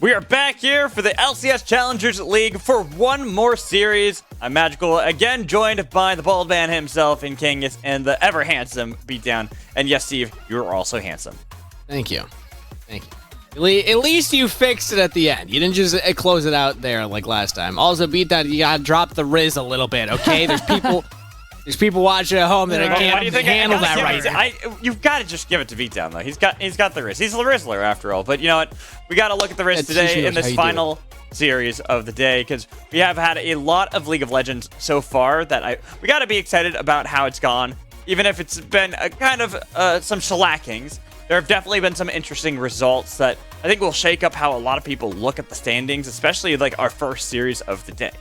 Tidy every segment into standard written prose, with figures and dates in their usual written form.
We are back here for the LCS Challengers League for one more series. I'm Magical, again joined by the bald man himself in Kingus and the ever handsome Beatdown. And yes, Steve, you're also handsome. Thank you. Thank you. At least you fixed it at the end. You didn't just close it out there like last time. Also, Beatdown, you gotta drop the Riz a little bit, okay? There's people watching at home that can't handle that right now. You've got to just give it to Beatdown, though. He's got the Riz. He's the Rizzler, after all. But you know what? We got to look at the Riz today in this final series of the day, because we have had a lot of League of Legends so far that we got to be excited about how it's gone. Even if it's been a kind of some shellackings, there have definitely been some interesting results that I think will shake up how a lot of people look at the standings, especially like our first series of the day.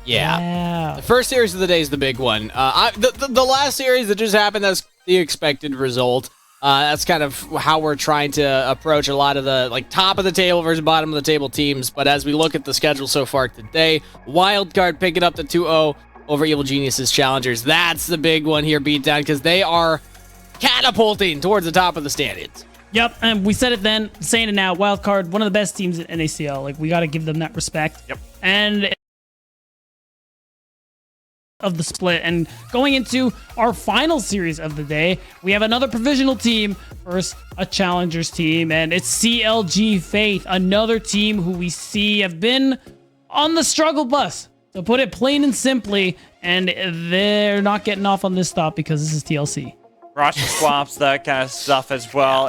Yeah. The first series of the day is the big one. The last series that just happened, that's the expected result. That's kind of how we're trying to approach a lot of the top of the table versus bottom of the table teams. But as we look at the schedule so far today, Wildcard picking up the 2-0 over Evil Genius's Challengers. That's the big one here, Beatdown, because they are catapulting towards the top of the standings. Yep, and we said it then, saying it now. Wildcard, one of the best teams in NACL. Like, we got to give them that respect. Yep. And of the split, and going into our final series of the day, we have another provisional team versus a challengers team, and it's CLG Faith, another team who we see have been on the struggle bus, to put it plain and simply, and they're not getting off on this stop because this is TLC. Roster swaps, that kind of stuff as well.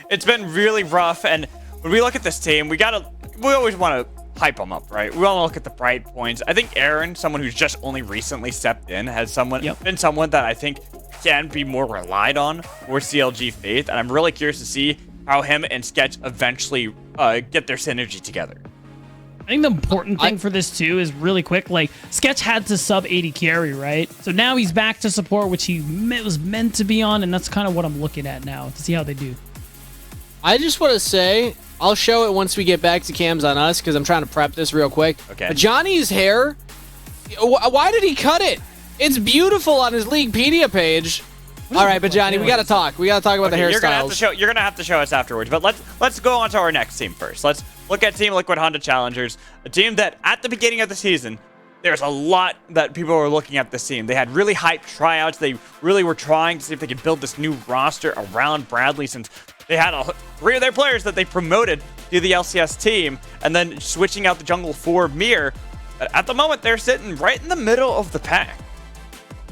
It's been really rough, and when we look at this team, we always want to hype them up, right? We want to look at the bright points. I think Aaron, someone who's just only recently stepped in, has been someone that I think can be more relied on for CLG Faith, and I'm really curious to see how him and Sketch eventually get their synergy together. I think the important thing for this too is really quick, like Sketch had to sub 80 carry, right? So now he's back to support, which he was meant to be on, and that's kind of what I'm looking at now to see how they do. I just want to say, I'll show it once we get back to cams on us, because I'm trying to prep this real quick. Okay. But Johnny's hair, why did he cut it? It's beautiful on his Leaguepedia page. All right, but Johnny, we got to talk. We got to talk about the hairstyles. You're gonna have to show us afterwards. But let's go on to our next team first. Let's look at Team Liquid Honda Challengers, a team that at the beginning of the season, there's a lot that people were looking at this team. They had really hyped tryouts. They really were trying to see if they could build this new roster around Bradley, since they had 3 of their players that they promoted to the LCS team, and then switching out the jungle for Mir. At the moment, they're sitting right in the middle of the pack.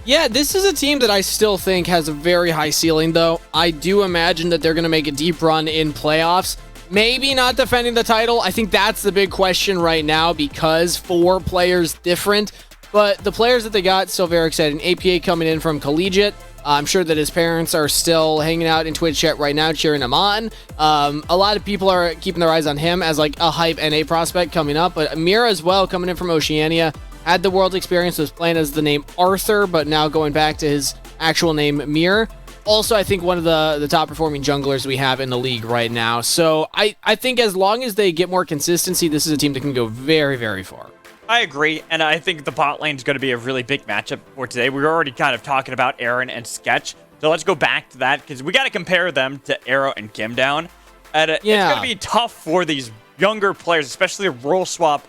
Yeah, this is a team that I still think has a very high ceiling, though. I do imagine that they're going to make a deep run in playoffs. Maybe not defending the title. I think that's the big question right now, because 4 players different. But the players that they got, still very exciting. APA coming in from Collegiate. I'm sure that his parents are still hanging out in Twitch chat right now, cheering him on. A lot of people are keeping their eyes on him as like a hype NA prospect coming up. But Amir as well, coming in from Oceania. Had the world experience, was playing as the name Arthur, but now going back to his actual name, Mir. Also, I think one of the top performing junglers we have in the league right now. So I think as long as they get more consistency, this is a team that can go very, very far. I agree, and I think the bot lane is going to be a really big matchup for today. We were already kind of talking about Aaron and Sketch, so let's go back to that, because we got to compare them to Arrow and Gimdown. And it's going to be tough for these younger players, especially role swap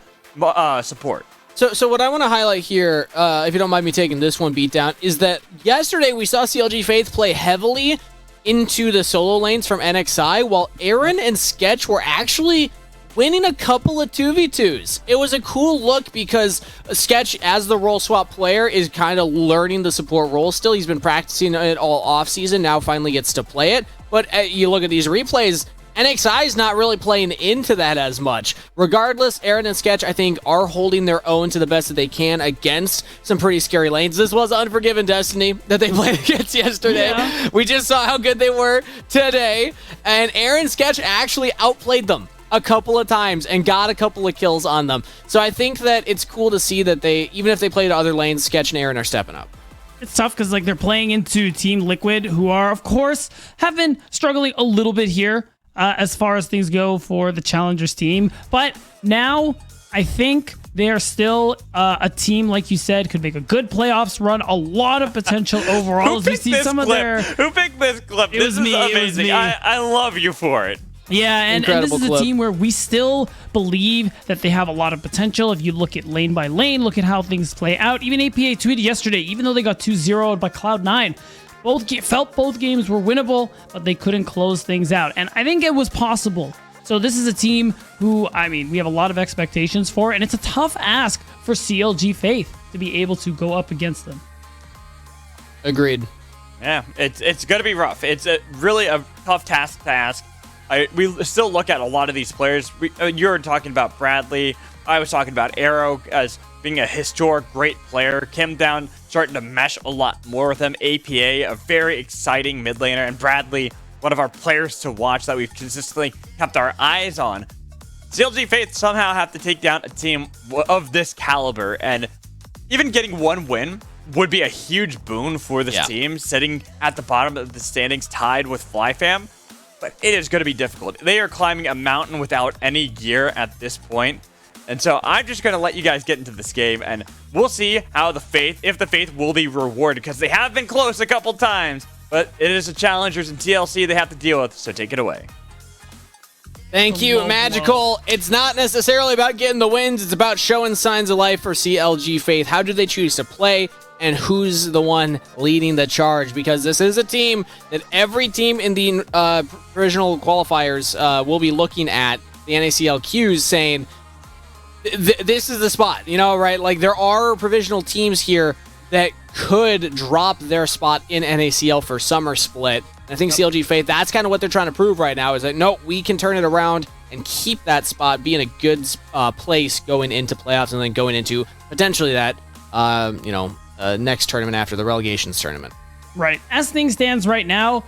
support. So what I want to highlight here, if you don't mind me taking this one Beatdown, is that yesterday we saw CLG Faith play heavily into the solo lanes from NXI, while Aaron and Sketch were actually winning a couple of 2v2s. It was a cool look because Sketch, as the role swap player, is kind of learning the support role still. He's been practicing it all off-season, now finally gets to play it. But you look at these replays, NXI is not really playing into that as much. Regardless, Aaron and Sketch, I think, are holding their own to the best that they can against some pretty scary lanes. This was Unforgiven Destiny that they played against yesterday. Yeah. We just saw how good they were today, and Aaron Sketch actually outplayed them a couple of times and got a couple of kills on them. So I think that it's cool to see that they, even if they play to other lanes, Sketch and Aaron are stepping up. It's tough because like they're playing into Team Liquid, who are, of course, have been struggling a little bit here as far as things go for the Challengers team. But now I think they are still a team, like you said, could make a good playoffs run, a lot of potential overall. Who picked this clip? Who picked this clip? This is amazing. I love you for it. Yeah, and this Incredible is a clip. team where we still believe that they have a lot of potential. If you look at lane by lane, look at how things play out. Even APA tweeted yesterday, even though they got 2-0'd by Cloud9, felt both games were winnable, but they couldn't close things out. And I think it was possible. So this is a team who, I mean, we have a lot of expectations for, and it's a tough ask for CLG Faith to be able to go up against them. Agreed. Yeah, it's going to be rough. It's really a tough task to ask. We still look at a lot of these players. You're talking about Bradley. I was talking about Arrow as being a historic great player. Kim Down starting to mesh a lot more with him. APA, a very exciting mid laner. And Bradley, one of our players to watch that we've consistently kept our eyes on. CLG Faith somehow have to take down a team of this caliber. And even getting one win would be a huge boon for this team, sitting at the bottom of the standings tied with FlyFam. But it is going to be difficult. They are climbing a mountain without any gear at this point. And so I'm just going to let you guys get into this game, and we'll see how if the Faith will be rewarded, because they have been close a couple times, but it is the Challengers and TLC they have to deal with, so take it away. Thank you, Magical. It's not necessarily about getting the wins. It's about showing signs of life for CLG Faith. How do they choose to play, and who's the one leading the charge? Because this is a team that every team in the provisional qualifiers will be looking at, the NACLQs, saying, this is the spot, you know, right? Like, there are provisional teams here that could drop their spot in NACL for summer split. And I think CLG Faith, that's kind of what they're trying to prove right now, is that, no, we can turn it around and keep that spot, be in a good place going into playoffs, and then going into potentially that, next tournament after the relegations tournament. Right. As things stands right now,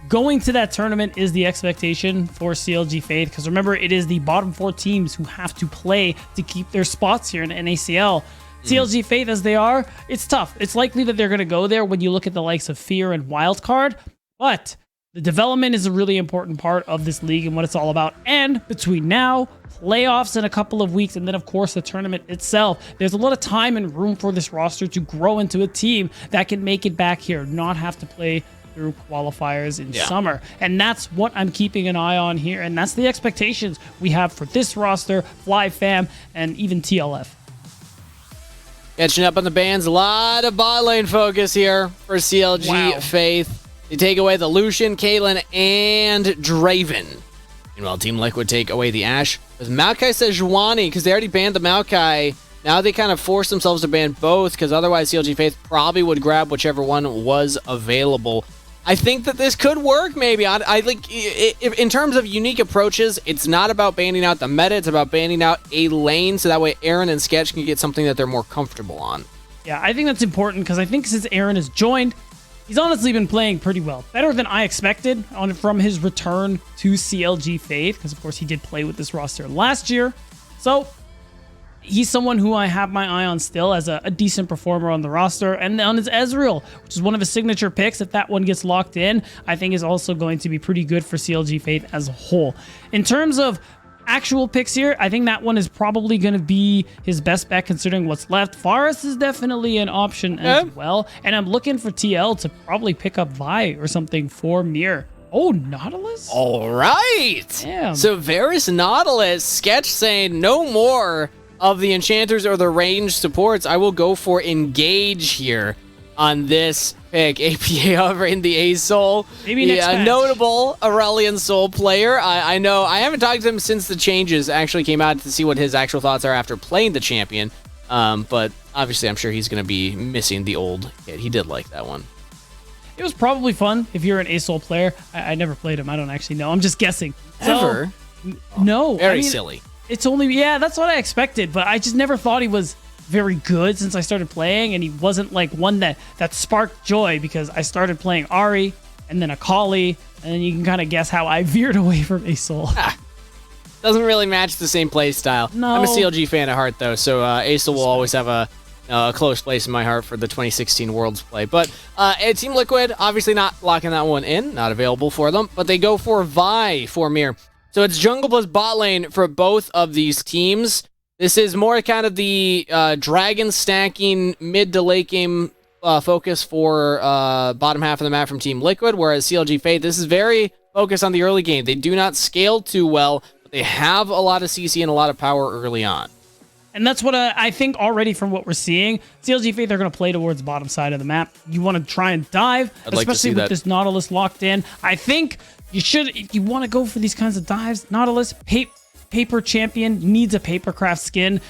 going to that tournament is the expectation for CLG Faith, because remember, it is the bottom 4 teams who have to play to keep their spots here in NACL. CLG Faith, as they are, it's tough. It's likely that they're going to go there when you look at the likes of Fear and Wildcard, but the development is a really important part of this league and what it's all about. And between now, playoffs in a couple of weeks, and then, of course, the tournament itself, there's a lot of time and room for this roster to grow into a team that can make it back here, not have to play through qualifiers in summer. And that's what I'm keeping an eye on here, and that's the expectations we have for this roster, FlyFam, and even TLF. Catching up on the bans, a lot of bot lane focus here for CLG Faith. They take away the Lucian, Caitlyn, and Draven. Meanwhile, Team Liquid take away the Ashe with Maokai Sejuani, because they already banned the Maokai. Now they kind of force themselves to ban both, because otherwise CLG Faith probably would grab whichever one was available. I think that this could work, maybe. I think, in terms of unique approaches, it's not about banning out the meta, it's about banning out a lane, so that way Aaron and Sketch can get something that they're more comfortable on. Yeah, I think that's important, because I think since Aaron has joined, he's honestly been playing pretty well. Better than I expected from his return to CLG Faith, because of course he did play with this roster last year. So he's someone who I have my eye on still as a decent performer on the roster. And on his Ezreal, which is one of his signature picks, if that one gets locked in, I think is also going to be pretty good for CLG Faith as a whole. In terms of actual picks here, I think that one is probably going to be his best bet considering what's left. Forest is definitely an option as well. And I'm looking for TL to probably pick up Vi or something for Mir. Oh, Nautilus? All right. Damn. So Varus Nautilus, Sketch saying no more of the enchanters or the ranged supports. I will go for Engage here on this pick. APA over in the A Soul. Maybe next match. Notable Aurelion Soul player. I know I haven't talked to him since the changes actually came out to see what his actual thoughts are after playing the champion. But obviously I'm sure he's going to be missing the old kid. He did like that one. It was probably fun if you're an A Soul player. I never played him. I don't actually know. I'm just guessing. Ever? No. Very silly. It's only, that's what I expected, but I just never thought he was very good since I started playing, and he wasn't like one that sparked joy, because I started playing Ahri and then Akali, and then you can kind of guess how I veered away from A Soul. Doesn't really match the same play style. No. I'm a CLG fan at heart, though, so A Soul will always have a close place in my heart for the 2016 Worlds play. But Team Liquid, obviously not locking that one in, not available for them, but they go for Vi for Mir. So it's jungle plus bot lane for both of these teams. This is more kind of the dragon stacking mid to late game focus for bottom half of the map from Team Liquid, whereas CLG Faith, this is very focus on the early game. They do not scale too well, but they have a lot of CC and a lot of power early on. And that's what I think already from what we're seeing. CLG Faith, they're going to play towards the bottom side of the map. You want to try and dive, especially with this Nautilus locked in. I think you should, if you want to go for these kinds of dives, Nautilus, paper champion, needs a papercraft skin.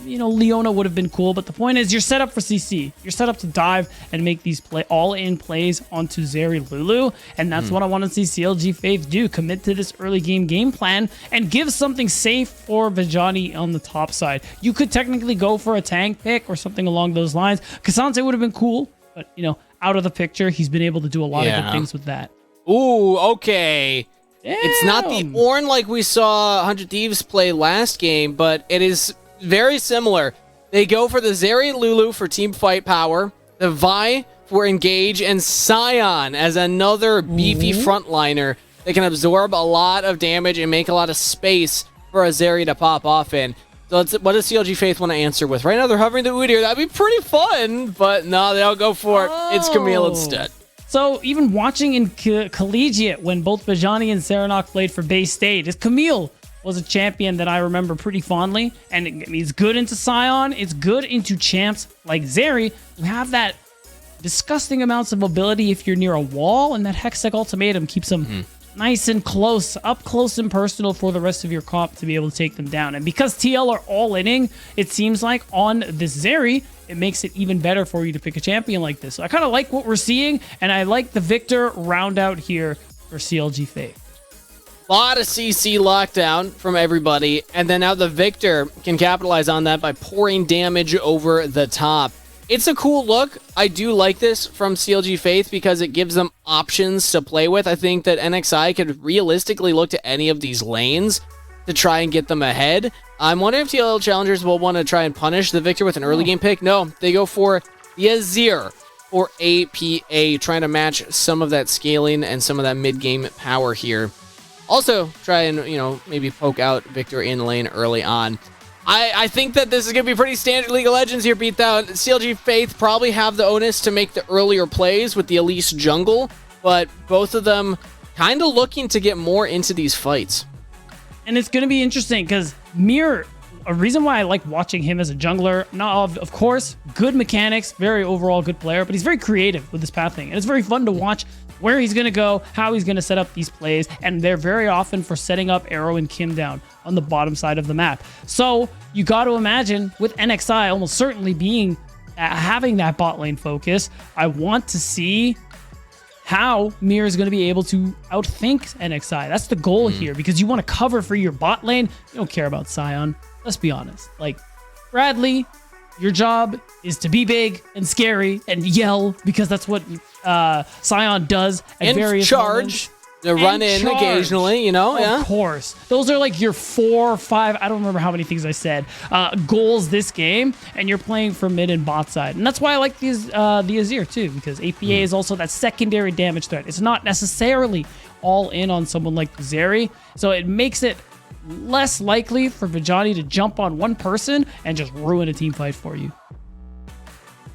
You know, Leona would have been cool, but the point is you're set up for CC. You're set up to dive and make these all-in plays onto Zeri Lulu, and that's what I want to see CLG Faith do. Commit to this early game plan and give something safe for Vijani on the top side. You could technically go for a tank pick or something along those lines. Kasance would have been cool, but, you know, out of the picture, he's been able to do a lot of good things with that. Ooh, okay. Damn. It's not the Ornn like we saw 100 Thieves play last game, but it is very similar. They go for the Zeri Lulu for team fight power, the Vi for engage, and Sion as another beefy frontliner that can absorb a lot of damage and make a lot of space for a Zeri to pop off in. So what does CLG Faith want to answer with? Right now they're hovering the Udyr. That'd be pretty fun, but no, they don't go for it. It's Camille instead. So even watching in Collegiate when both Vijani and Serenok played for Bay State, is Camille was a champion that I remember pretty fondly, and it's good into Sion, it's good into champs like Zeri, who have that disgusting amounts of mobility if you're near a wall, and that Hextech Ultimatum keeps them nice and close, up close and personal for the rest of your comp to be able to take them down. And because TL are all-inning, it seems like on this Zeri, it makes it even better for you to pick a champion like this. So I kind of like what we're seeing, and I like the Victor round out here for CLG Faith. A lot of CC lockdown from everybody, and then now the Victor can capitalize on that by pouring damage over the top. It's a cool look. I do like this from CLG Faith because it gives them options to play with. I think that NXI could realistically look to any of these lanes to try and get them ahead. I'm wondering if TL Challengers will want to try and punish the Victor with an early game pick. No, they go for the Azir or APA, trying to match some of that scaling and some of that mid-game power here. Also, try and, you know, maybe poke out Victor in lane early on. I think that this is going to be pretty standard League of Legends here, Beatdown. CLG Faith probably have the onus to make the earlier plays with the Elise jungle, but both of them kind of looking to get more into these fights. And it's going to be interesting because Mir, a reason why I like watching him as a jungler, not of course, good mechanics, very overall good player, but he's very creative with his pathing. And it's very fun to watch where he's going to go, how he's going to set up these plays, and they're very often for setting up Arrow and Kim down on the bottom side of the map. So you got to imagine with NXI almost certainly being having that bot lane focus, I want to see how Mir is going to be able to outthink NXI. That's the goal here, because you want to cover for your bot lane. You don't care about Sion. Let's be honest. Like, Bradley, your job is to be big and scary and yell, because that's what Sion does at and various charge. moments. To run in occasionally, you know, Of course. Those are like your 4 or 5, I don't remember how many things I said, goals this game, and you're playing for mid and bot side. And that's why I like these the Azir too, because APA is also that secondary damage threat. It's not necessarily all in on someone like Zeri, so it makes it less likely for Vijani to jump on one person and just ruin a team fight for you.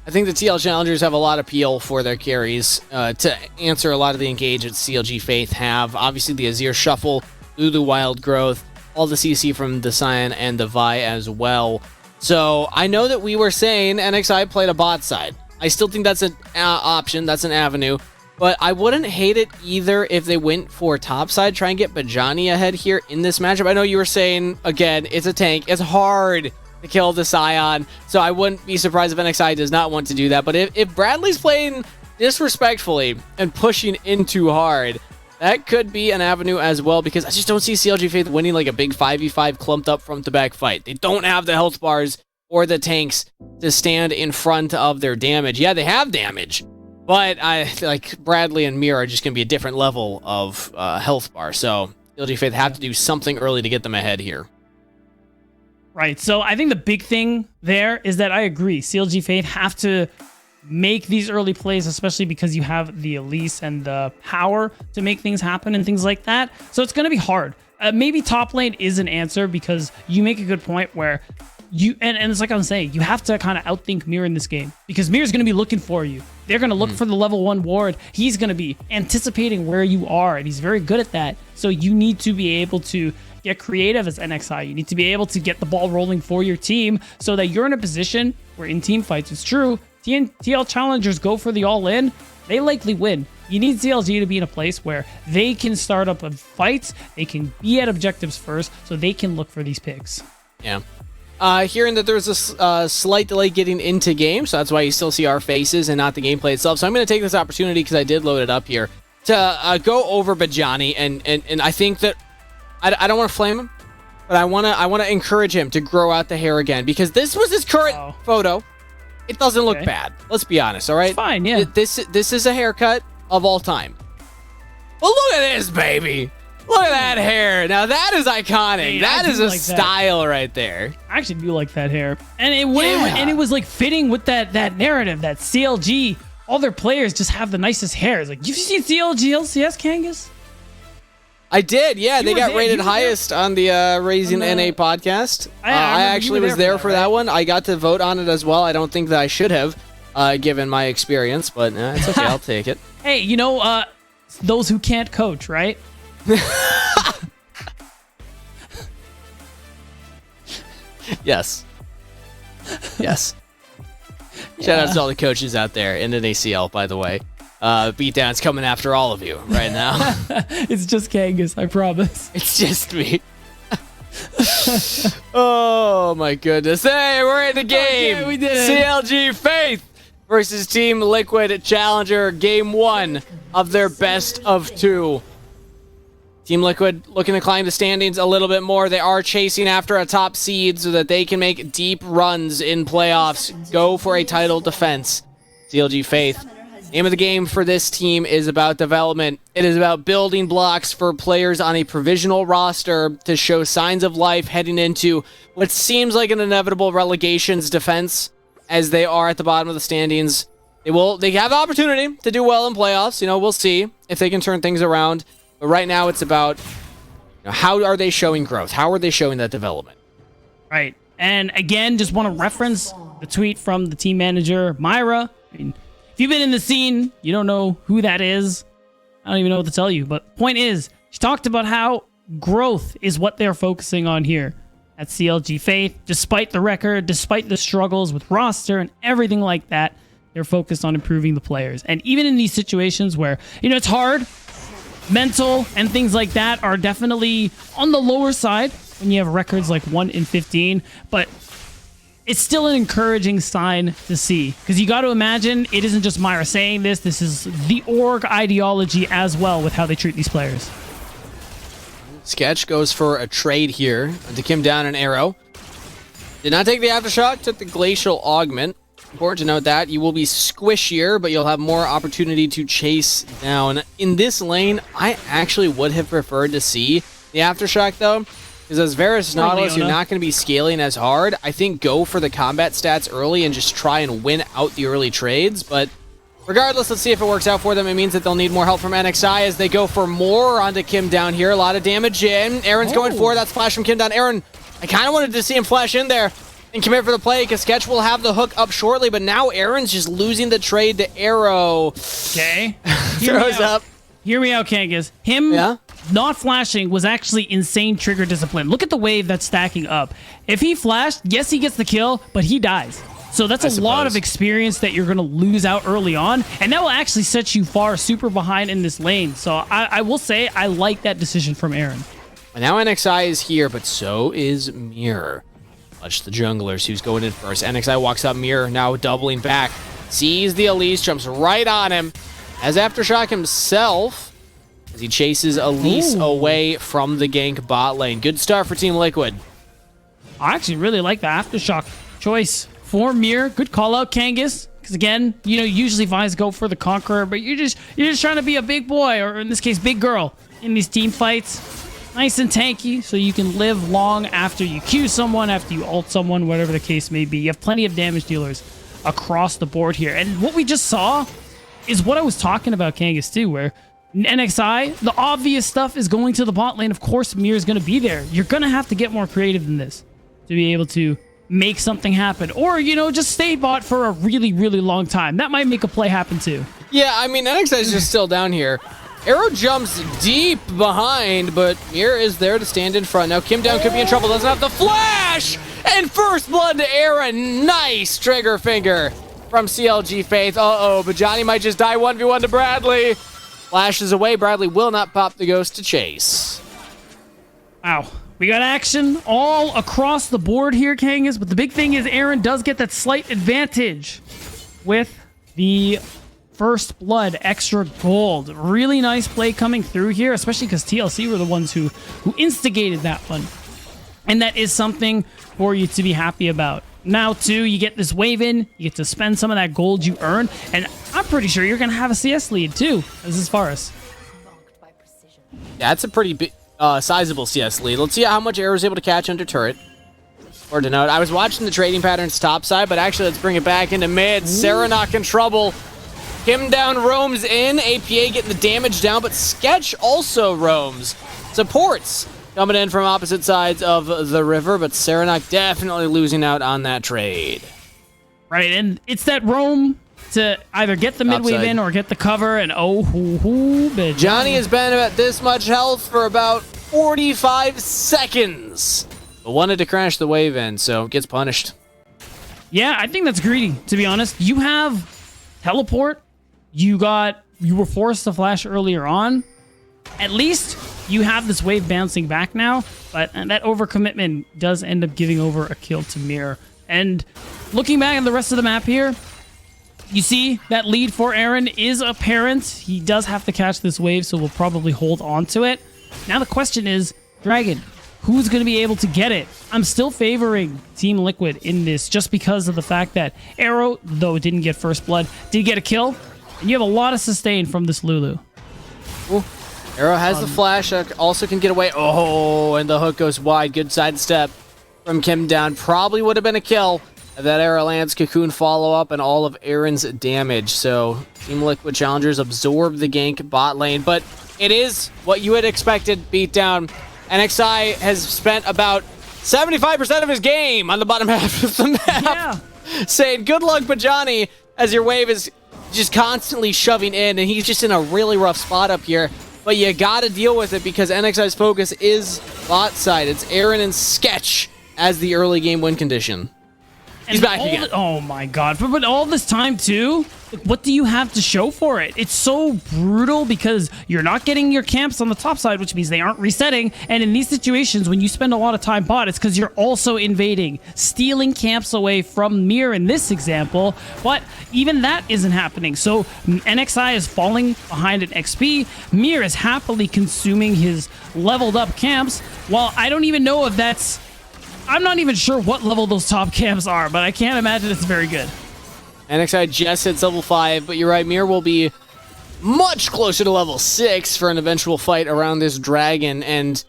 I think the TL Challengers have a lot of appeal for their carries to answer a lot of the engage that CLG Faith have. Obviously, the Azir Shuffle, Lulu Wild Growth, all the CC from the Sion and the Vi as well. So I know that we were saying NXI played a bot side. I still think that's an option, that's an avenue, but I wouldn't hate it either if they went for top side, try and get Vijani ahead here in this matchup. I know you were saying, again, it's a tank. It's hard to kill the Sion, so I wouldn't be surprised if NXI does not want to do that. But if Bradley's playing disrespectfully and pushing in too hard, that could be an avenue as well, because I just don't see CLG Faith winning like a big 5v5 clumped up front to back fight. They don't have the health bars or the tanks to stand in front of their damage. Yeah, they have damage, but I like Bradley and Mir are just going to be a different level of health bar. So CLG Faith have to do something early to get them ahead here. Right, so I think the big thing there is that I agree. CLG Faith have to make these early plays, especially because you have the Elise and the power to make things happen and things like that. So it's going to be hard. Maybe top lane is an answer, because you make a good point where and it's like I'm saying, you have to kind of outthink Mir in this game because Mir's going to be looking for you. They're going to look for the level 1 ward. He's going to be anticipating where you are, and he's very good at that. So you need to be able to get creative as NXI. You need to be able to get the ball rolling for your team so that you're in a position where in team fights, it's true, TL challengers go for the all-in, they likely win. You need CLG to be in a place where they can start up fights, they can be at objectives first, so they can look for these picks. Yeah. Hearing that there's a slight delay getting into game, so that's why you still see our faces and not the gameplay itself. So I'm going to take this opportunity, because I did load it up here, to go over Bajani, and I think that I don't want to flame him, but I want to encourage him to grow out the hair again, because this was his current photo. It doesn't look bad. Let's be honest, all right? It's fine, yeah. This is a haircut of all time. But look at this, baby. Look at that hair. Now that is iconic. Hey, that is a like style right there. I actually do like that hair. And it was like fitting with that narrative that CLG, all their players just have the nicest hair. It's like, you've seen CLG LCS, Kangas? I did, yeah. They got rated highest on the Raising NA podcast. I actually was there for that one. I got to vote on it as well. I don't think that I should have, given my experience, but it's okay. I'll take it. Hey, you know, those who can't coach, right? Yes. Yes. Shout out to all the coaches out there in an ACL, by the way. Beatdown's coming after all of you right now. It's just Kangas, I promise. It's just me. Oh my goodness. Hey, we're in the game. Okay, we did it. CLG Faith versus Team Liquid Challenger, game 1 of their best of 2. Team Liquid looking to climb the standings a little bit more. They are chasing after a top seed so that they can make deep runs in playoffs, go for a title defense. CLG Faith. Name of the game for this team is about development. It is about building blocks for players on a provisional roster to show signs of life heading into what seems like an inevitable relegations defense, as they are at the bottom of the standings. They have the opportunity to do well in playoffs. You know, we'll see if they can turn things around. But right now it's about, how are they showing growth? How are they showing that development? Right. And again, just want to reference the tweet from the team manager, Myra. I mean, if you've been in the scene, you don't know who that is. I don't even know what to tell you. But point is, she talked about how growth is what they're focusing on here at CLG Faith. Despite the record, despite the struggles with roster and everything like that, they're focused on improving the players. And even in these situations where, it's hard, mental and things like that are definitely on the lower side when you have records like 1-15, but it's still an encouraging sign to see, because you got to imagine it isn't just Myra saying this. This is the org ideology as well with how they treat these players. Sketch goes for a trade here to Kim down an arrow. Did not take the aftershock, took the glacial augment. Important to note that you will be squishier, but you'll have more opportunity to chase down. In this lane, I actually would have preferred to see the aftershock though, because as Varus Nautilus, you're not going to be scaling as hard. I think go for the combat stats early and just try and win out the early trades. But regardless, let's see if it works out for them. It means that they'll need more help from NXI as they go for more onto Kim down here. A lot of damage in. Aaron's going for it. That's flash from Kim down. Aaron, I kind of wanted to see him flash in there and commit for the play, because Sketch will have the hook up shortly, but now Aaron's just losing the trade to Arrow. Okay. Throws up. Hear me out, Kangas. Him not flashing was actually insane trigger discipline. Look at the wave that's stacking up. If he flashed, yes, he gets the kill, but he dies. So that's a lot of experience that you're going to lose out early on, and that will actually set you far super behind in this lane. So I will say I like that decision from Aaron. And now NXI is here, but so is Mirror. Watch the junglers who's going in first. NXI walks up, Mirror now doubling back. Sees the Elise, jumps right on him. As Aftershock himself, as he chases Elise away from the gank bot lane. Good start for Team Liquid. I actually really like the Aftershock choice for Mirror. Good call out, Kangas. Because again, usually Vines go for the Conqueror, but you're just trying to be a big boy, or in this case, big girl, in these team fights. Nice and tanky, so you can live long after you Q someone, after you ult someone, whatever the case may be. You have plenty of damage dealers across the board here. And what we just saw is what I was talking about, Kangas, too, where NXI, the obvious stuff is going to the bot lane. Of course, Mirror's going to be there. You're going to have to get more creative than this to be able to make something happen. Or, you know, just stay bot for a really, really long time. That might make a play happen too. Yeah, I mean, NXI is just still down here. Arrow jumps deep behind, but Mir is there to stand in front. Now Kim Down could be in trouble. Doesn't have the flash! And first blood to Aaron. Nice trigger finger from CLG Faith. Uh-oh, but Johnny might just die 1v1 to Bradley. Flashes away. Bradley will not pop the ghost to chase. Wow. We got action all across the board here, Kangas, but the big thing is Aaron does get that slight advantage with the first blood extra gold. Really nice play coming through here, especially because TLC were the ones who instigated that one. And that is something for you to be happy about. Now, too, you get this wave in, you get to spend some of that gold you earn, and I'm pretty sure you're going to have a CS lead, too, as is Forest. Yeah, that's a pretty big, sizable CS lead. Let's see how much Arrow's able to catch under turret. Or to note, I was watching the trading patterns top side, but actually let's bring it back into mid. Serenok in trouble. Kim Down roams in. APA getting the damage down, but Sketch also roams. Supports coming in from opposite sides of the river, but Serenok definitely losing out on that trade. Right, and it's that roam to either get the mid wave in or get the cover, and bitch. Johnny has been at this much health for about 45 seconds. But wanted to crash the wave in, so gets punished. Yeah, I think that's greedy, to be honest. You have teleport. You were forced to flash earlier on. At least you have this wave bouncing back now, but that overcommitment does end up giving over a kill to Mir. And looking back at the rest of the map here, you see that lead for Aaron is apparent. He does have to catch this wave, so we'll probably hold on to it. Now the question is, Dragon, who's going to be able to get it? I'm still favoring Team Liquid in this just because of the fact that Arrow, though it didn't get first blood, did get a kill. And you have a lot of sustain from this Lulu. Ooh. Arrow has the flash, also can get away. Oh, and the hook goes wide. Good sidestep from Kim Down. Probably would have been a kill if that Arrow lands, Cocoon follow-up, and all of Aaron's damage. So Team Liquid Challengers absorb the gank bot lane, but it is what you had expected, beatdown. NXI has spent about 75% of his game on the bottom half of the map. Yeah. Saying, good luck, Bajani, as your wave is just constantly shoving in, and he's just in a really rough spot up here. But you gotta deal with it because NXI's focus is bot side. It's Aaron and Sketch as the early game win condition. He's back again. Oh my god. But all this time too, what do you have to show for it? It's so brutal because you're not getting your camps on the top side, which means they aren't resetting. And in these situations, when you spend a lot of time bot, it's because you're also invading, stealing camps away from Mir in this example. But even that isn't happening. So NXI is falling behind in XP. Mir is happily consuming his leveled up camps. While I don't even know if that's... I'm not even sure what level those top camps are, but I can't imagine it's very good. NXI just hits level 5, but you're right, Mir will be much closer to level 6 for an eventual fight around this dragon. And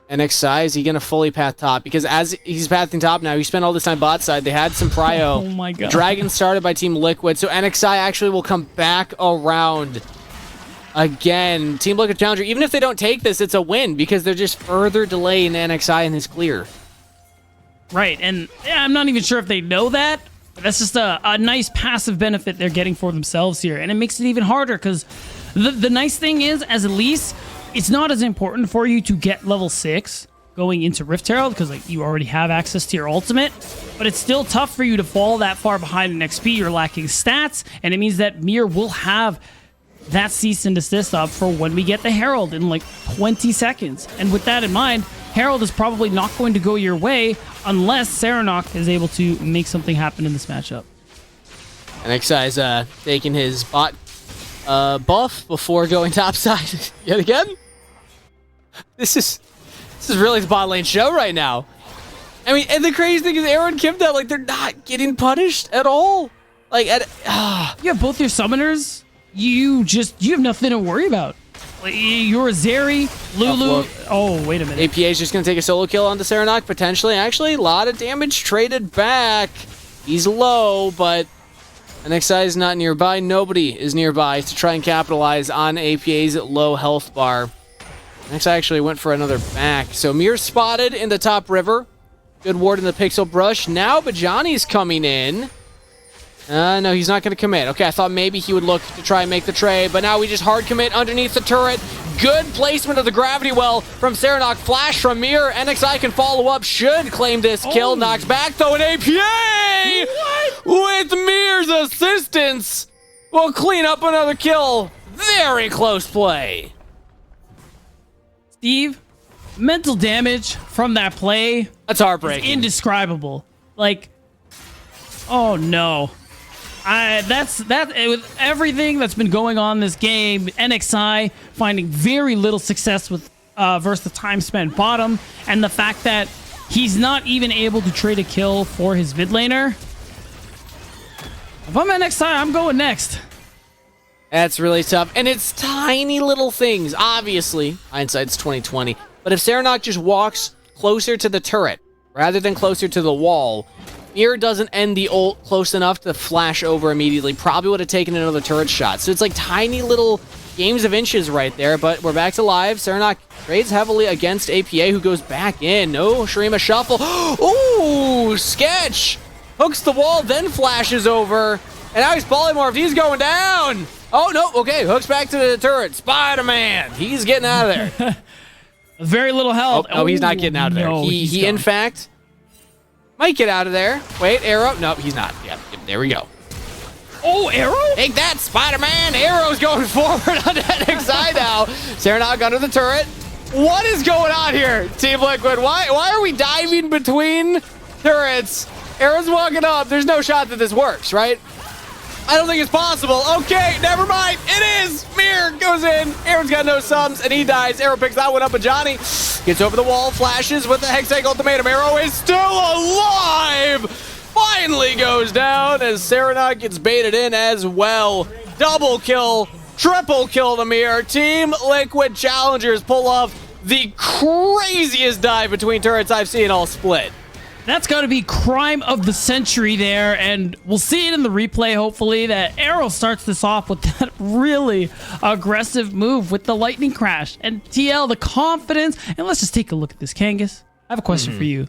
NXI, is he going to fully path top? Because as he's pathing top now, he spent all this time bot side. They had some prio. Oh my god. Dragon started by Team Liquid, so NXI actually will come back around again. Team Liquid Challenger, even if they don't take this, it's a win because they're just further delaying NXI in his clear. Right, and yeah, I'm not even sure if they know that, but that's just a nice passive benefit they're getting for themselves here, and it makes it even harder because the nice thing is, as Elise, it's not as important for you to get level 6 going into Rift Herald because like you already have access to your ultimate, but it's still tough for you to fall that far behind in XP. You're lacking stats, and it means that Mir will have that cease and desist up for when we get the Herald in like 20 seconds. And with that in mind, Herald is probably not going to go your way unless Serenok is able to make something happen in this matchup. NXI's taking his bot buff before going topside yet again. This is really the bot lane show right now. I mean, and the crazy thing is Aaron Kim Down, like, they're not getting punished at all. Like, you have both your summoners. You have nothing to worry about. Like, you're a Zeri, Lulu. Oh, wait a minute. APA is just going to take a solo kill onto Serenok, potentially. Actually, a lot of damage traded back. He's low, but NXI is not nearby. Nobody is nearby to try and capitalize on APA's low health bar. NXI actually went for another back. So Mir spotted in the top river. Good ward in the Pixel Brush. Now Bajani's coming in. No, he's not going to commit. Okay, I thought maybe he would look to try and make the trade, but now we just hard commit underneath the turret. Good placement of the gravity well from Serenok. Flash from Mirror. NXI can follow up. Should claim this kill. Knocks back, though, an APA! What? With Mirror's assistance, we'll clean up another kill. Very close play. Steve, mental damage from that play. That's heartbreaking. Indescribable. Like, oh no. With everything that's been going on in this game, NXI finding very little success with versus the time spent bottom, and the fact that he's not even able to trade a kill for his mid laner. If I'm NXI, I'm going next. That's really tough, and it's tiny little things. Obviously, hindsight's 2020. But if Serenok just walks closer to the turret rather than closer to the wall, Mirror doesn't end the ult close enough to flash over immediately. Probably would have taken another turret shot. So it's like tiny little games of inches right there, but we're back to live. Serenok trades heavily against APA, who goes back in. No, Shurima shuffle. Ooh, Sketch hooks the wall, then flashes over. And now he's polymorphed. He's going down. Oh, no. Okay, hooks back to the turret. Spider-Man. He's getting out of there. Very little health. Oh, no, he's not getting out of there. No, he in fact, might get out of there. Wait, arrow. No, he's not. Yep, there we go. Oh, arrow? Take that, Spider-Man. Arrow's going forward on NXI now. Serenok under the turret. What is going on here, Team Liquid? Why are we diving between turrets? Arrow's walking up. There's no shot that this works, right? I don't think it's possible. Okay, never mind. It is. Mirror goes in. Aaron's got no subs, and he dies. Arrow picks that one up, and Johnny gets over the wall, flashes with the Hextech ultimatum. Arrow is still alive. Finally goes down as Serenok gets baited in as well. Double kill, triple kill to Mirror. Team Liquid Challengers pull off the craziest dive between turrets I've seen all split. That's got to be crime of the century there, and we'll see it in the replay, hopefully, that Arrow starts this off with that really aggressive move with the lightning crash. And TL, the confidence, and let's just take a look at this. Kangas, I have a question for you.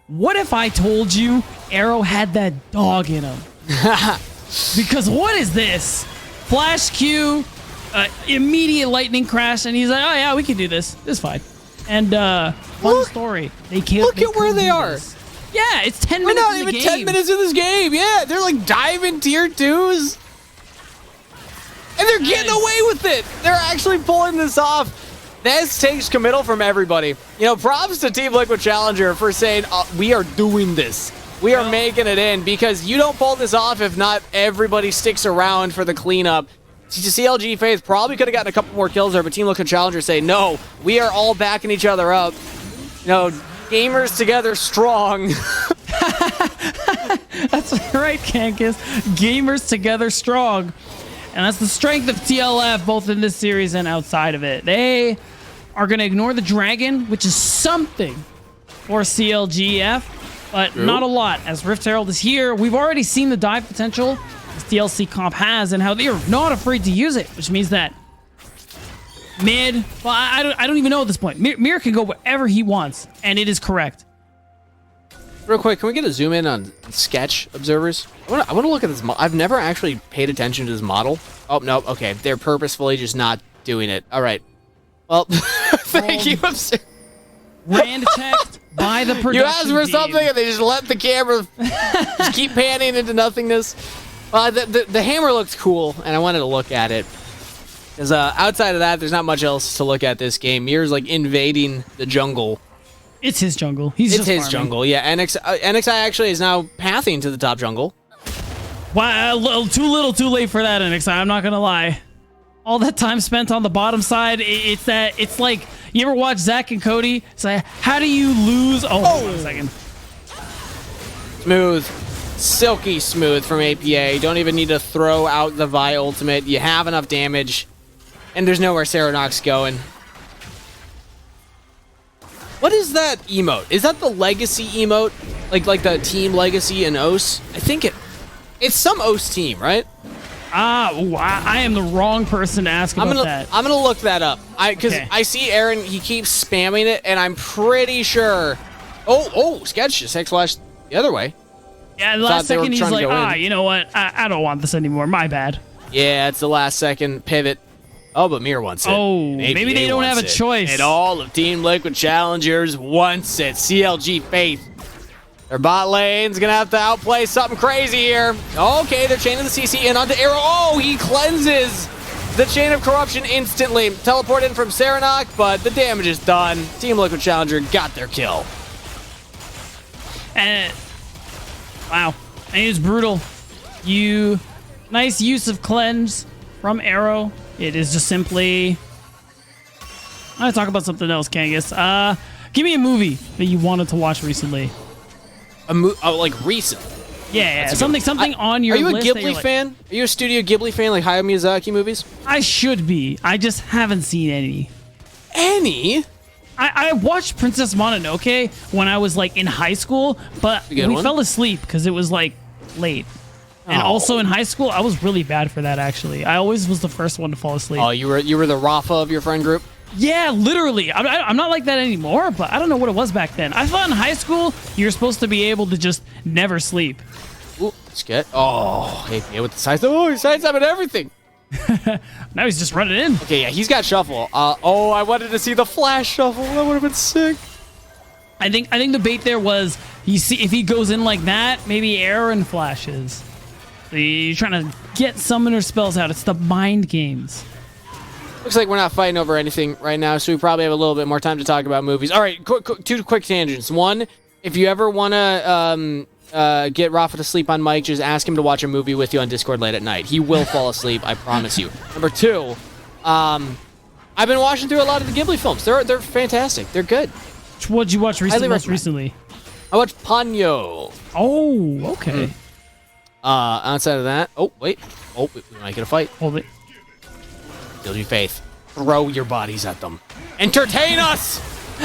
What if I told you Arrow had that dog in him? Because what is this? Flash Q, immediate lightning crash, and he's like, oh yeah, we can do this. This is fine. And fun story. They can't. Look at where they are. Yeah, it's 10 We're minutes. not even 10 minutes in this game. Yeah, they're like diving tier 2s. And they're getting away with it. They're actually pulling this off. This takes committal from everybody. You know, props to Team Liquid Challenger for saying, we are doing this. We are making it in, because you don't pull this off if not everybody sticks around for the cleanup. CLG Faith probably could have gotten a couple more kills there, but Team Liquid Challenger say, no, we are all backing each other up. You know, gamers together strong. That's right, Kankas. Gamers together strong. And that's the strength of TLF, both in this series and outside of it. They are going to ignore the dragon, which is something for CLGF, but not a lot, as Rift Herald is here. We've already seen the dive potential this TLC comp has and how they are not afraid to use it, which means that mid, well, I don't even know at this point. Mir can go wherever he wants, and it is correct. Real quick, can we get a zoom in on Sketch observers? I want to look at this. I've never actually paid attention to this model. Oh, no. Okay. They're purposefully just not doing it. All right. Well, thank you. Rand checked by the production You asked for team. something, and they just let the camera just keep panning into nothingness. The hammer looks cool, and I wanted to look at it. Because outside of that, there's not much else to look at this game. Mirror's like invading the jungle. It's his jungle. It's his farming. Jungle, yeah. NXI actually is now pathing to the top jungle. Wow, too little, too late for that, NXI. I'm not gonna lie. All that time spent on the bottom side, it's like, you ever watch Zach and Cody? It's like, how do you lose? Oh, hold on a second. Smooth. Silky smooth from APA. Don't even need to throw out the Vi ultimate. You have enough damage. And there's nowhere Serenok's going. What is that emote? Is that the legacy emote? Like the team legacy in OS? I think it's some OS team, right? I am the wrong person to ask about that. I'm gonna look that up. Because I see Aaron, he keeps spamming it, and I'm pretty sure Oh, Sketch just X-flashed the other way. Yeah, the Thought last they were second he's trying to like, go in. you know what? I don't want this anymore. My bad. Yeah, it's the last second pivot. Oh, but Mir wants it. Oh, And maybe APA they don't have wants a it. choice. And all of Team Liquid Challengers wants it. CLG Faith. Their bot lane's gonna have to outplay something crazy here. Okay, they're chaining the CC in onto Arrow. Oh, he cleanses the Chain of Corruption instantly. Teleport in from Serenok, but the damage is done. Team Liquid Challenger got their kill. And wow, and it was brutal. Nice use of cleanse from Arrow. It is just simply. I'm gonna talk about something else, Kangas. Give me a movie that you wanted to watch recently. Like recent. Yeah, something on your list. Are you a list that Ghibli you're fan? Are you a Studio Ghibli fan, like Hayao Miyazaki movies? I should be. I just haven't seen any. Any? I watched Princess Mononoke when I was like in high school, but we fell asleep because it was like late. And also in high school, I was really bad for that actually. I always was the first one to fall asleep. Oh, you were the Rafa of your friend group? Yeah, literally. I'm not like that anymore, but I don't know what it was back then. I thought in high school, you're supposed to be able to just never sleep. Ooh, skit. Oh, APA with the sides. Oh, he's sidestepping everything. Now he's just running in. Okay, yeah, he's got shuffle. Oh, I wanted to see the flash shuffle. That would have been sick. I think the bait there was, you see, if he goes in like that, maybe Aaron flashes. So you're trying to get summoner spells out. It's the mind games. Looks like we're not fighting over anything right now, so we probably have a little bit more time to talk about movies. All right, two quick tangents. One, if you ever want to get Rafa to sleep on mic, just ask him to watch a movie with you on Discord late at night. He will fall asleep, I promise you. Number two, I've been watching through a lot of the Ghibli films. They're fantastic. They're good. What'd you watch most recently? I watched Ponyo. Oh, okay. Outside of that, we might get a fight. Hold it. CLG Faith, throw your bodies at them. Entertain us!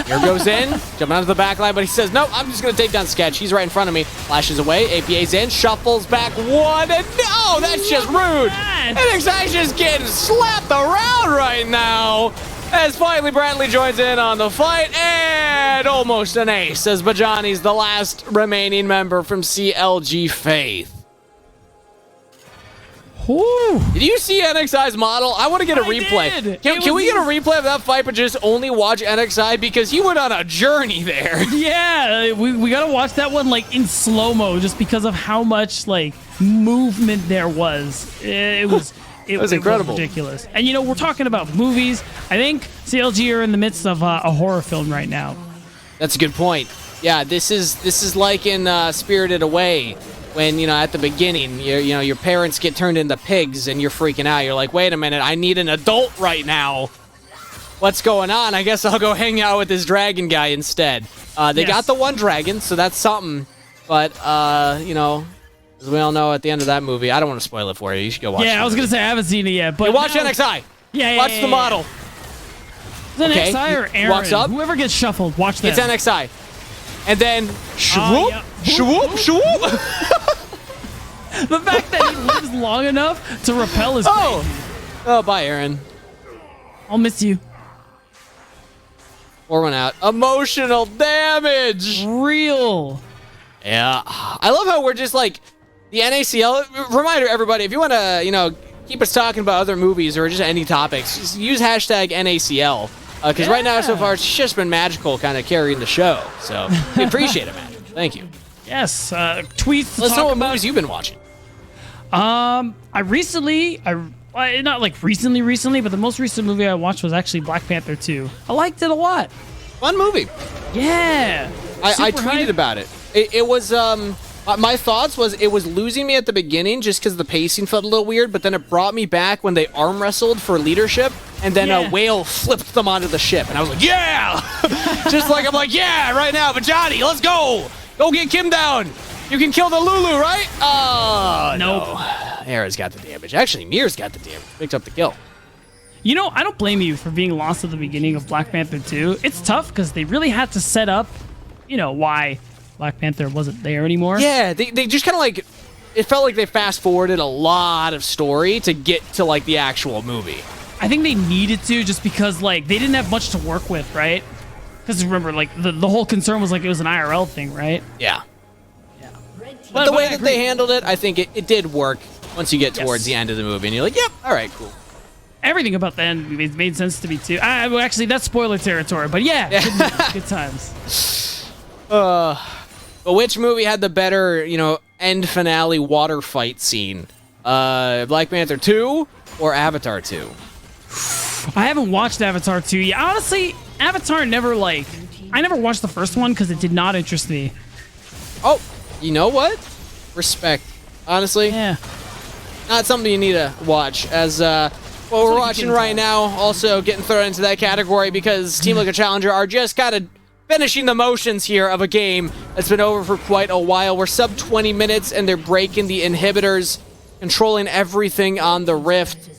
Here goes in, jumping onto the back line, but he says, no, I'm just going to take down Sketch. He's right in front of me. Flashes away, APA's in, shuffles back one, and no, that's just rude. NXI's just getting slapped around right now. As finally Bradley joins in on the fight, and almost an ace, as Bajani's the last remaining member from CLG Faith. Ooh. Did you see NXI's model? I want to get a replay. Can we get a replay of that fight, but just only watch NXI? Because he went on a journey there. Yeah, we got to watch that one like in slow-mo just because of how much like movement there was. It was incredible. It was ridiculous. And you know, we're talking about movies. I think CLG are in the midst of a horror film right now. That's a good point. Yeah, this is like in Spirited Away. When, you know, at the beginning, your parents get turned into pigs and you're freaking out. You're like, wait a minute, I need an adult right now. What's going on? I guess I'll go hang out with this dragon guy instead. They got the one dragon, so that's something. But, you know, as we all know at the end of that movie, I don't want to spoil it for you. You should go watch it. Yeah, I was going to say I haven't seen it yet. But watch NXI. Yeah, watch the model. Is it NXI or Aaron? Walks up. Whoever gets shuffled, watch that. It's NXI. And then, swoop, swoop, swoop. The fact that he lives long enough to repel is crazy. Oh, bye, Aaron. I'll miss you. Pour one out. Emotional damage. Real. Yeah. I love how we're just like, the NACL. Reminder, everybody, if you want to, you know, keep us talking about other movies or just any topics, just use hashtag NACL. Because right now, so far, it's just been Magical kind of carrying the show. So, we appreciate it, Magical. Thank you. Yes. Tweets to Let's know what about. movies you've been watching. Not like recently, but the most recent movie I watched was actually Black Panther 2. I liked it a lot. Fun movie. Yeah. I tweeted about it. It was, my thoughts was it was losing me at the beginning just because the pacing felt a little weird, but then it brought me back when they arm wrestled for leadership, and then a whale flipped them onto the ship, and I was like, yeah! Just like, I'm like, yeah, right now, but Johnny, let's go! Go get Kim down! You can kill the Lulu, right? Oh, nope. No. Era's got the damage. Actually, Mir's got the damage. Picked up the kill. You know, I don't blame you for being lost at the beginning of Black Panther 2. It's tough because they really had to set up, you know, why Black Panther wasn't there anymore. Yeah, they just kind of like, it felt like they fast forwarded a lot of story to get to like the actual movie. I think they needed to just because like they didn't have much to work with, right? Because remember, like the whole concern was like it was an IRL thing, right? Yeah. But the way that they handled it, I think it did work once you get towards the end of the movie, and you're like, yep, all right, cool. Everything about the end made sense to me too. Well, actually, that's spoiler territory, but yeah, good times. But which movie had the better, end finale water fight scene? Black Panther 2 or Avatar 2? I haven't watched Avatar 2 yet. Honestly, Avatar I never watched the first one because it did not interest me. Oh, you know what? Respect. Honestly, Yeah. not something you need to watch. As what we're watching right now, also getting thrown into that category because Team Liquid Challenger are just kind of finishing the motions here of a game that's been over for quite a while. We're sub 20 minutes and they're breaking the inhibitors, controlling everything on the Rift.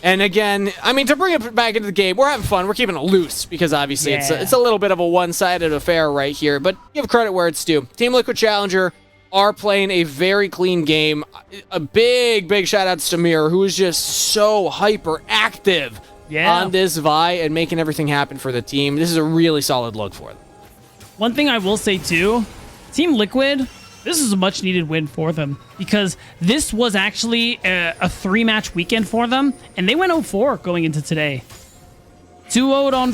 And again, I mean, to bring it back into the game, we're having fun. We're keeping it loose because obviously it's a little bit of a one-sided affair right here. But give credit where it's due. Team Liquid Challenger are playing a very clean game. A big shout out to Samir, who is just so hyper active on this Vi and making everything happen for the team. This is a really solid look for them. One thing I will say too, Team Liquid, this is a much needed win for them because this was actually a 3-match weekend for them, and they went 0-4 going into today. 2-0'd on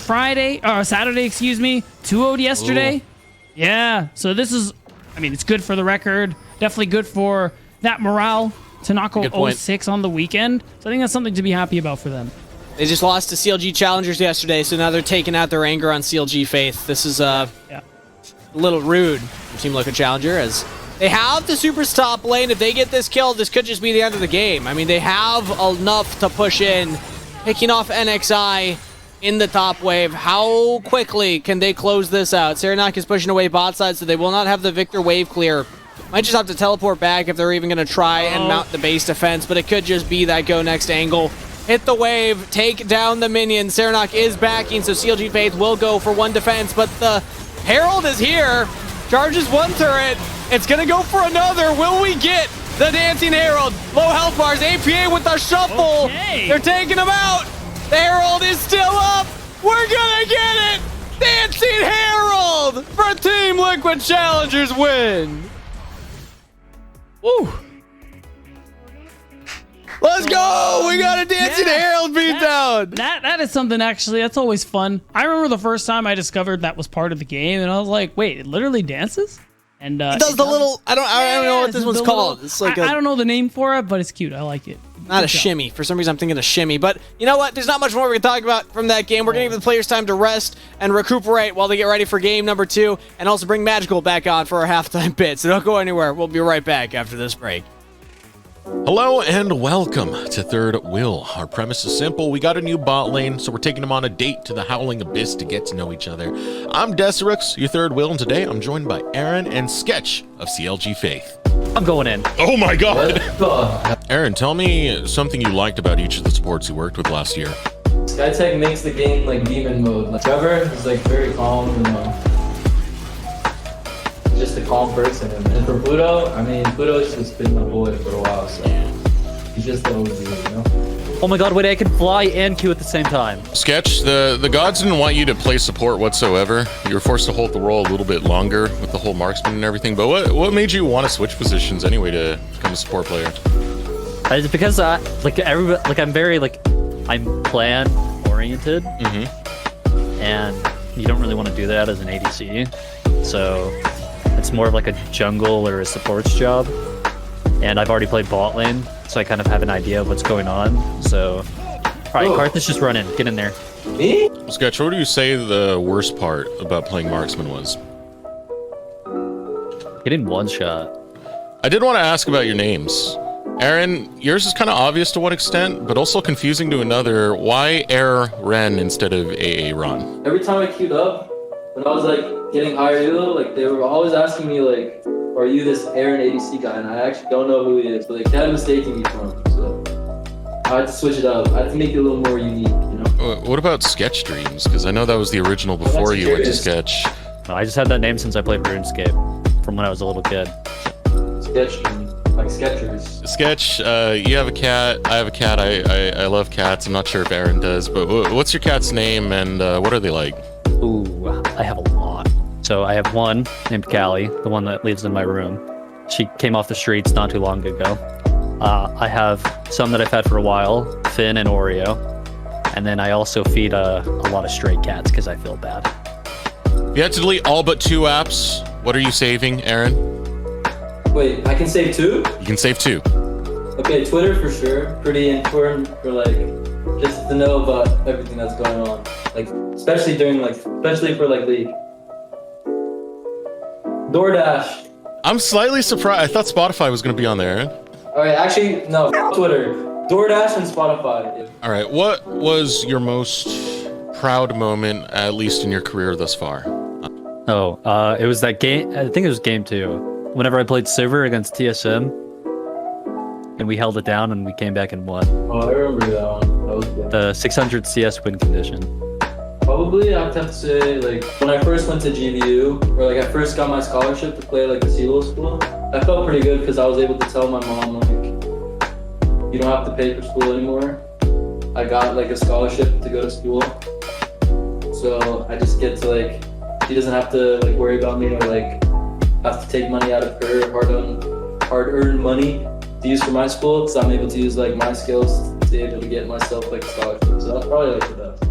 Saturday, excuse me. 2-0'd yesterday. Ooh. Yeah, so this is, I mean, it's good for the record. Definitely good for that morale to knock out 0-6 on the weekend. So I think that's something to be happy about for them. They just lost to CLG Challengers yesterday, so now they're taking out their anger on CLG Faith. This is a little rude from Team Liquid Challenger, as they have the Super's top lane. If they get this kill, this could just be the end of the game. I mean, they have enough to push in, picking off NXI in the top wave. How quickly can they close this out? Serenak is pushing away bot side, so they will not have the Victor wave clear. Might just have to teleport back if they're even going to try and mount the base defense, but it could just be that go next angle. Hit the wave, take down the minion. Serenak is backing, so CLG Faith will go for one defense, but the Herald is here. Charges one turret. It's going to go for another. Will we get the Dancing Herald? Low health bars. APA with the shuffle. Okay. They're taking him out. The Herald is still up. We're going to get it. Dancing Herald for Team Liquid Challengers win. Woo. Let's go! We got a Dancing Herald beatdown! That is something, actually, that's always fun. I remember the first time I discovered that was part of the game, and I was like, wait, it literally dances? And it does the little, I don't know what this one's called. It's like I don't know the name for it, but it's cute. I like it. Not a shimmy. For some reason, I'm thinking a shimmy. But you know what? There's not much more we can talk about from that game. We're going to give the players time to rest and recuperate while they get ready for game number 2, and also bring Magical back on for our halftime bit. So don't go anywhere. We'll be right back after this break. Hello and welcome to Third Will. Our premise is simple. We got a new bot lane, so we're taking them on a date to the Howling Abyss to get to know each other. I'm Desirix, your Third Will, and today I'm joined by Aaron and Sketch of CLG Faith. I'm going in. Oh my god! Aaron, tell me something you liked about each of the sports you worked with last year. SkyTech makes the game like demon mode. Like Trevor is like very calm, just a calm person. And for Pluto, I mean, Pluto's just been my boy for a while, so he's just the OG, Oh my god, wait, I can fly and Q at the same time. Sketch, the gods didn't want you to play support whatsoever. You were forced to hold the role a little bit longer with the whole marksman and everything, but what made you want to switch positions anyway to become a support player? It's because I'm very I'm plan oriented, and you don't really want to do that as an ADC, so it's more of like a jungle or a support's job. And I've already played bot lane, so I kind of have an idea of what's going on. So, alright, Karthus, just run in. Get in there. Me? Sketch, what do you say the worst part about playing marksman was? Getting one shot. I did want to ask about your names. Aaron, yours is kind of obvious to one extent, but also confusing to another. Why Air Ren instead of AA Ron? Every time I queued up, when I was like getting higher elo, like they were always asking me like, are you this Aaron ADC guy? And I actually don't know who he is, but like they had mistaken me for him, so I had to switch it up. I had to make it a little more unique, you know? What about Sketch Dreams? Because I know that was the original before you went to Sketch. No, I just had that name since I played RuneScape from when I was a little kid. Sketch Dreams, like Sketchers. Sketch, you have a cat, I have a cat, I love cats. I'm not sure if Aaron does, but what's your cat's name and what are they like? Ooh, I have a lot. So I have one named Callie, the one that lives in my room. She came off the streets not too long ago. I have some that I've had for a while, Finn and Oreo. And then I also feed a lot of stray cats because I feel bad. You had to delete all but 2 apps. What are you saving, Aaron? Wait, I can save 2? You can save 2. Okay, Twitter for sure. Pretty important for like just to know about everything that's going on. Like especially for like League. DoorDash. I'm slightly surprised. I thought Spotify was going to be on there, Aaron. Alright, actually no, Twitter. DoorDash and Spotify. All right, what was your most proud moment, at least in your career thus far? Oh, it was that game. I think it was game 2. Whenever I played Silver against TSM, and we held it down and we came back and won. Oh, I remember that one. That was good. The 600 CS win condition. Probably I'd have to say like when I first went to GVU, or like I first got my scholarship to play like the CLO school, I felt pretty good because I was able to tell my mom like, you don't have to pay for school anymore. I got like a scholarship to go to school. So I just get to like, she doesn't have to like worry about me or like have to take money out of her hard-earned money to use for my school, because I'm able to use like my skills to be able to get myself like a scholarship. So that's probably like the best.